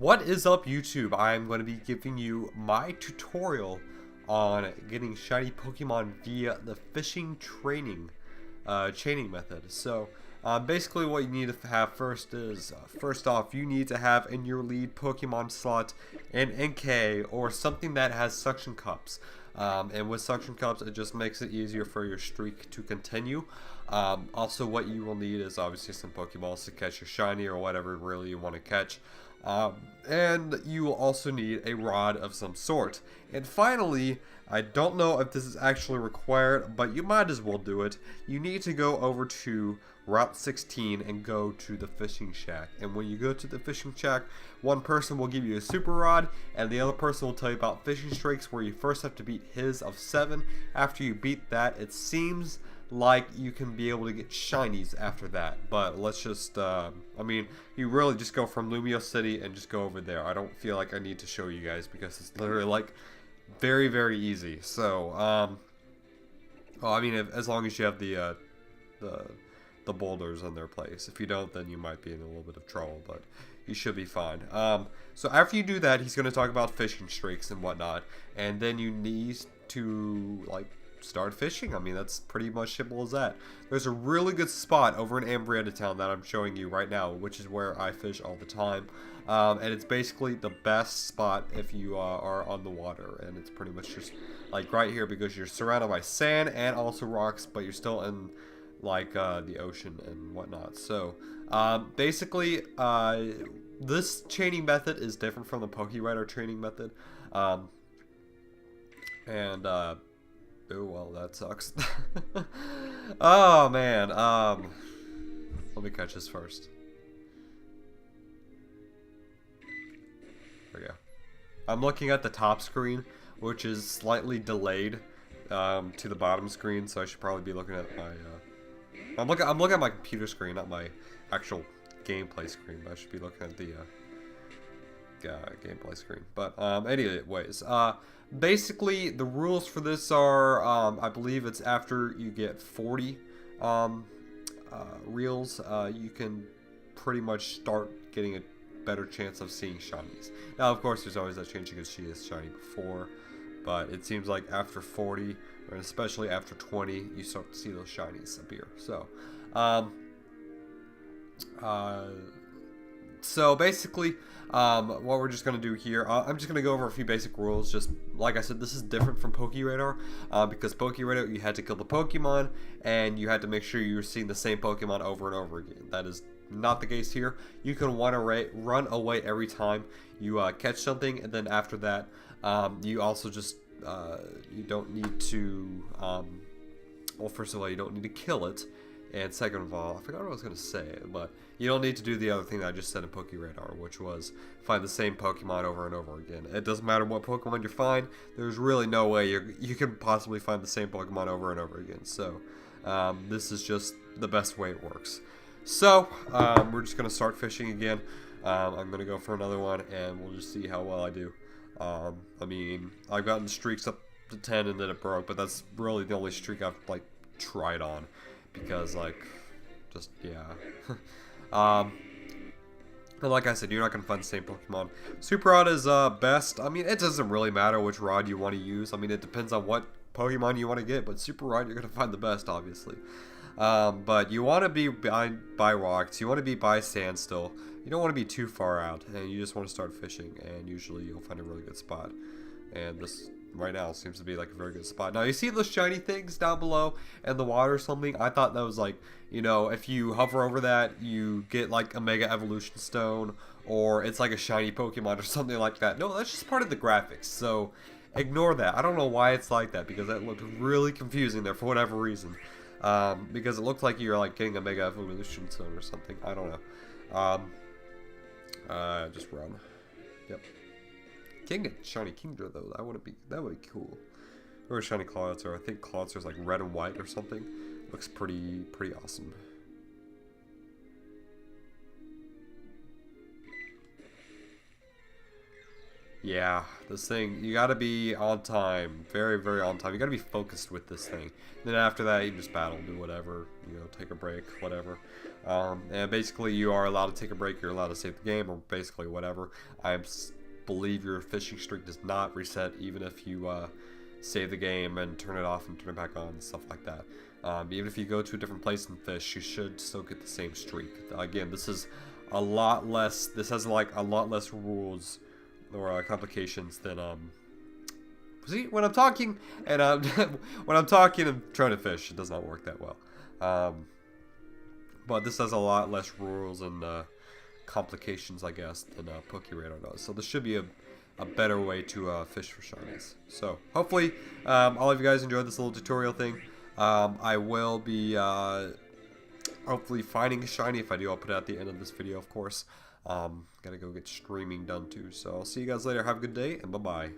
What is up, YouTube? I'm going to be giving you my tutorial on getting shiny Pokemon via the fishing chaining method. So basically what you need to have first is, first off, you need to have in your lead Pokemon slot an NK or something that has suction cups. And with suction cups, it just makes it easier for your streak to continue. Also, what you will need is obviously some Pokeballs to catch your shiny or whatever really you want to catch. And you will also need a rod of some sort. And finally, I don't know if this is actually required, but you might as well do it. You need to go over to Route 16 and go to the fishing shack. And when you go to the fishing shack, one person will give you a super rod, and the other person will tell you about fishing streaks, where you first have to beat his of 7. After you beat that, it seems like you can be able to get shinies after that, but let's just I mean, you really just go from Lumio City and just go over there. I don't feel like I need to show you guys because it's literally like very easy. So well, I mean, as long as you have the boulders in their place. If you don't, then you might be in a little bit of trouble, but you should be fine. So after you do that, he's going to talk about fishing streaks and whatnot, and then you need to like start fishing. I mean, that's pretty much simple as that. There's a really good spot over in Ambrietta Town that I'm showing you right now, which is where I fish all the time. And it's basically the best spot if you are on the water, and it's pretty much just like right here because you're surrounded by sand and also rocks, but you're still in like the ocean and whatnot. So basically this chaining method is different from the PokeRider training method. Oh, well, that sucks. Oh, man. Let me catch this first. There we go. I'm looking at the top screen, which is slightly delayed to the bottom screen, so I should probably be looking at my... I'm looking at my computer screen, not my actual gameplay screen, but I should be looking at the gameplay screen. But anyways, basically the rules for this are, I believe it's after you get 40 reels, you can pretty much start getting a better chance of seeing shinies. Now, of course, there's always that chance you can see a shiny before, but it seems like after 40, or especially after 20, you start to see those shinies appear. So basically, what we're just going to do here, I'm just going to go over a few basic rules. Just like I said, this is different from PokeRadar, because PokeRadar, you had to kill the Pokemon, and you had to make sure you were seeing the same Pokemon over and over again. That is not the case here. You can run away every time you catch something, and then after that, you also just, you don't need to, well, first of all, you don't need to kill it. And second of all, I forgot what I was going to say, but you don't need to do the other thing that I just said in PokeRadar, which was find the same Pokemon over and over again. It doesn't matter what Pokemon you find, there's really no way you can possibly find the same Pokemon over and over again. So, this is just the best way it works. So, we're just going to start fishing again. I'm going to go for another one, and we'll just see how well I do. I mean, I've gotten streaks up to 10 and then it broke, but that's really the only streak I've, like, tried on. Because, like, just, yeah. And like I said, you're not going to find the same Pokemon. Super Rod is best. I mean, it doesn't really matter which rod you want to use. I mean, it depends on what Pokemon you want to get, but Super Rod, you're going to find the best, obviously. But you want to be by rocks. You want to be by sand still. You don't want to be too far out, and you just want to start fishing, and usually you'll find a really good spot. And this... right now seems to be like a very good spot. Now you see those shiny things down below in the water or something? I thought that was like, you know, if you hover over that, you get like a Mega Evolution Stone, or it's like a shiny Pokemon or something like that. No, that's just part of the graphics, so ignore that. I don't know why it's like that, because that looked really confusing there for whatever reason. Because it looked like you're like getting a Mega Evolution Stone or something. I don't know. Just run. Yep. Can't get shiny Kingdra though. That would be cool. Or a shiny Clawitzer. I think Clawitzer is like red and white or something. Looks pretty awesome. Yeah, this thing, you gotta be on time. Very, very on time. You gotta be focused with this thing. Then after that, you just battle, do whatever. You know, take a break, whatever. And basically, you are allowed to take a break. You're allowed to save the game, or basically whatever. Believe your fishing streak does not reset, even if you save the game and turn it off and turn it back on and stuff like that. Even if you go to a different place and fish, you should still get the same streak. Again, this is a lot less. This has like a lot less rules or complications than see, when I'm talking and when I'm talking and trying to fish, it does not work that well. But this has a lot less rules and complications, I guess, than PokeRadar does. So this should be a better way to fish for shinies. So hopefully all of you guys enjoyed this little tutorial thing. I will be hopefully finding a shiny. If I do, I'll put it at the end of this video, of course. Gotta go get streaming done too. So I'll see you guys later. Have a good day, and bye-bye.